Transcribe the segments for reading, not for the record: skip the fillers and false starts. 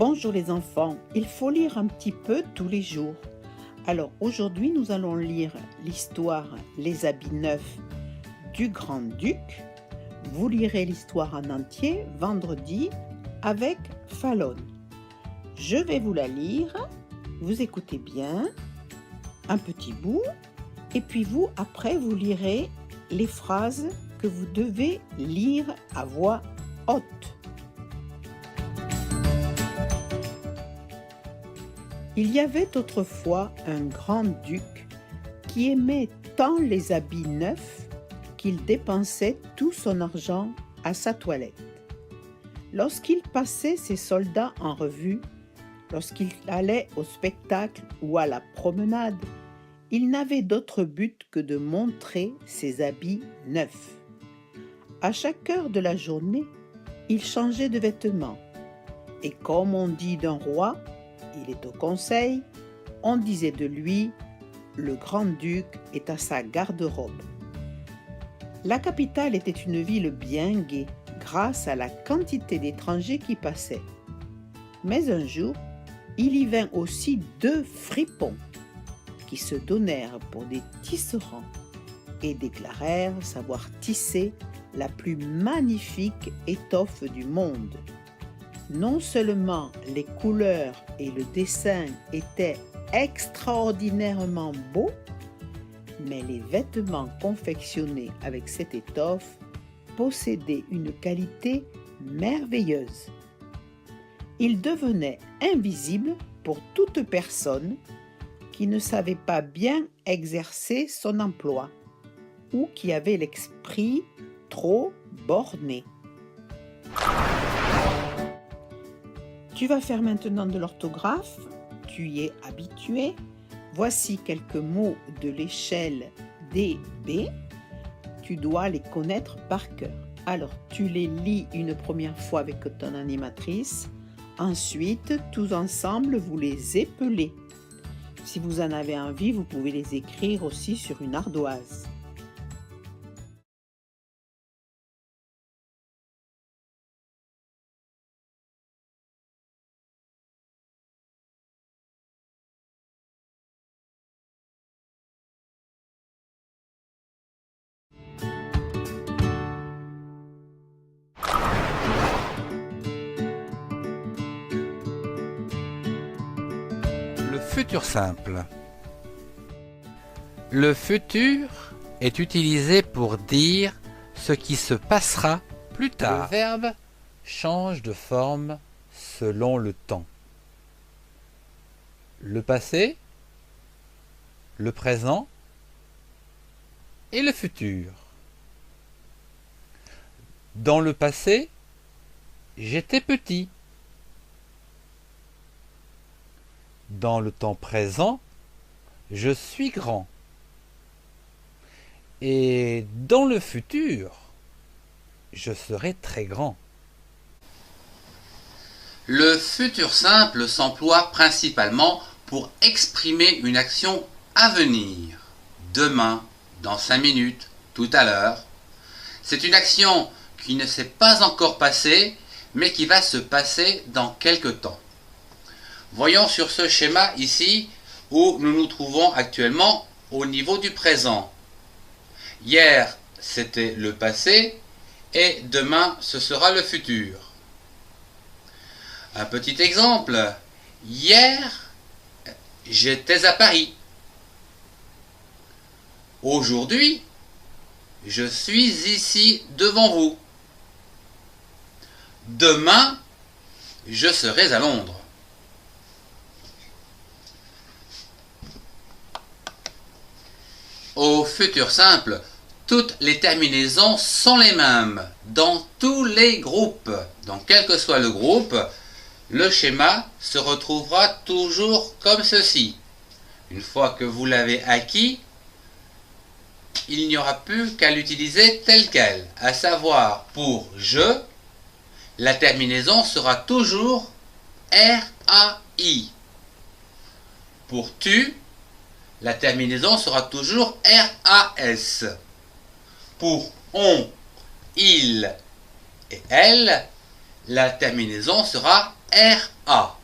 Bonjour les enfants, il faut lire un petit peu tous les jours. Alors aujourd'hui nous allons lire l'histoire Les habits neufs du Grand-Duc. Vous lirez l'histoire en entier vendredi avec Fallon. Je vais vous la lire, vous écoutez bien, un petit bout, et puis vous après vous lirez les phrases que vous devez lire à voix haute. Il y avait autrefois un grand-duc qui aimait tant les habits neufs qu'il dépensait tout son argent à sa toilette. Lorsqu'il passait ses soldats en revue, lorsqu'il allait au spectacle ou à la promenade, il n'avait d'autre but que de montrer ses habits neufs. À chaque heure de la journée, il changeait de vêtements. Et comme on dit d'un roi, il est au conseil, on disait de lui, le grand-duc est à sa garde-robe. La capitale était une ville bien gaie, grâce à la quantité d'étrangers qui passaient. Mais un jour, il y vint aussi 2 fripons, qui se donnèrent pour des tisserands et déclarèrent savoir tisser la plus magnifique étoffe du monde. Non seulement les couleurs et le dessin étaient extraordinairement beaux, mais les vêtements confectionnés avec cette étoffe possédaient une qualité merveilleuse. Ils devenaient invisibles pour toute personne qui ne savait pas bien exercer son emploi ou qui avait l'esprit trop borné. Tu vas faire maintenant de l'orthographe, tu y es habitué. Voici quelques mots de l'échelle DB. Tu dois les connaître par cœur. Alors, tu les lis une première fois avec ton animatrice. Ensuite, tous ensemble, vous les épelez. Si vous en avez envie, vous pouvez les écrire aussi sur une ardoise. Le futur simple. Le futur est utilisé pour dire ce qui se passera plus tard. Le verbe change de forme selon le temps. Le passé, le présent et le futur. Dans le passé, j'étais petit. Dans le temps présent, je suis grand. Et dans le futur, je serai très grand. Le futur simple s'emploie principalement pour exprimer une action à venir. Demain, dans 5 minutes, tout à l'heure. C'est une action qui ne s'est pas encore passée, mais qui va se passer dans quelque temps. Voyons sur ce schéma ici où nous nous trouvons actuellement au niveau du présent. Hier, c'était le passé et demain, ce sera le futur. Un petit exemple. Hier, j'étais à Paris. Aujourd'hui, je suis ici devant vous. Demain, je serai à Londres. Au futur simple, toutes les terminaisons sont les mêmes dans tous les groupes. Donc quel que soit le groupe, le schéma se retrouvera toujours comme ceci. Une fois que vous l'avez acquis, il n'y aura plus qu'à l'utiliser tel quel, à savoir pour je, la terminaison sera toujours RAI. Pour tu, la terminaison sera toujours RAS. Pour on, il et elle, la terminaison sera RA.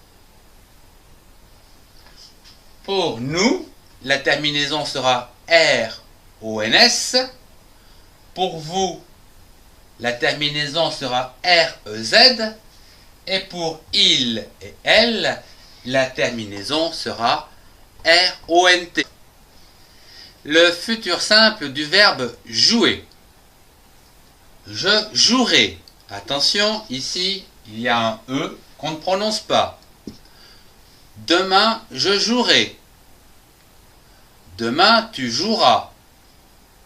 Pour nous, la terminaison sera RONS. Pour vous, la terminaison sera REZ. Et pour il et elle, la terminaison sera RONT. Le futur simple du verbe jouer. Je jouerai. Attention, ici, il y a un E qu'on ne prononce pas. Demain, je jouerai. Demain, tu joueras.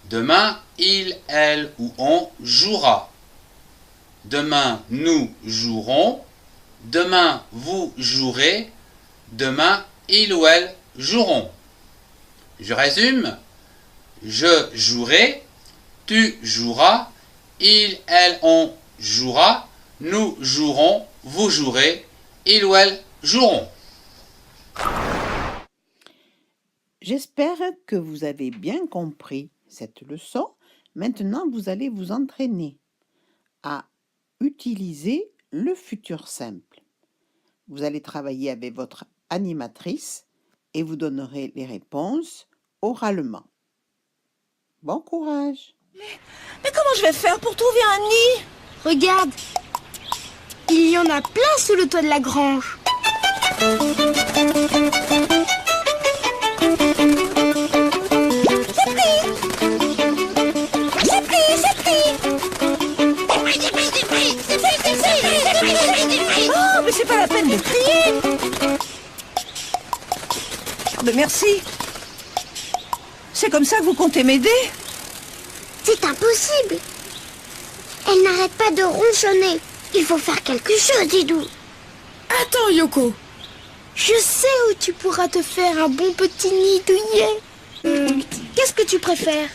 Demain, il, elle ou on jouera. Demain, nous jouerons. Demain, vous jouerez. Demain, il ou elle joueront. Je résume. Je jouerai. Tu joueras. Il, elle, on jouera. Nous jouerons. Vous jouerez. Il ou elle joueront. J'espère que vous avez bien compris cette leçon. Maintenant, vous allez vous entraîner à utiliser le futur simple. Vous allez travailler avec votre animatrice et vous donnerez les réponses oralement. Bon courage! Mais comment je vais faire pour trouver un nid? Regarde, il y en a plein sous le toit de la grange. Oh, mais c'est pas la peine de crier. Oh, mais merci. C'est comme ça que vous comptez m'aider? C'est impossible. Elle n'arrête pas de ronchonner. Il faut faire quelque chose, Didou. Attends, Yoko. Je sais où tu pourras te faire un bon petit nid douillet. Qu'est-ce que tu préfères?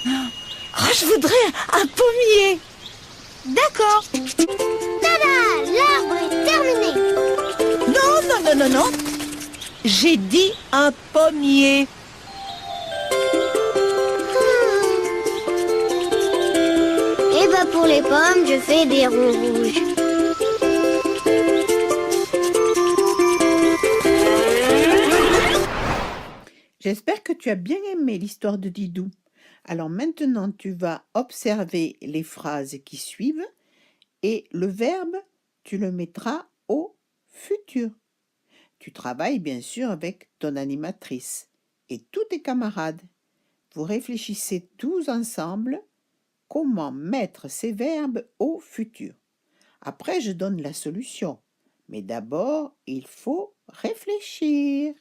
Oh, je voudrais un pommier. D'accord. Tada! L'arbre est terminé. Non. J'ai dit un pommier. Et bah pour les pommes, je fais des ronds rouges. J'espère que tu as bien aimé l'histoire de Didou. Alors maintenant, tu vas observer les phrases qui suivent et le verbe, tu le mettras au futur. Tu travailles bien sûr avec ton animatrice et tous tes camarades. Vous réfléchissez tous ensemble comment mettre ces verbes au futur. Après, je donne la solution. Mais d'abord, il faut réfléchir.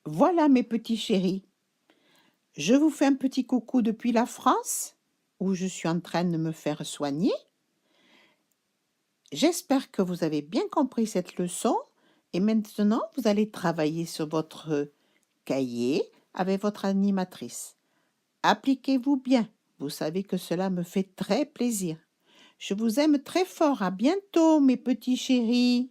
Voilà mes petits chéris. Je vous fais un petit coucou depuis la France, où je suis en train de me faire soigner. J'espère que vous avez bien compris cette leçon et maintenant vous allez travailler sur votre cahier avec votre animatrice. Appliquez-vous bien, vous savez que cela me fait très plaisir. Je vous aime très fort, à bientôt mes petits chéris.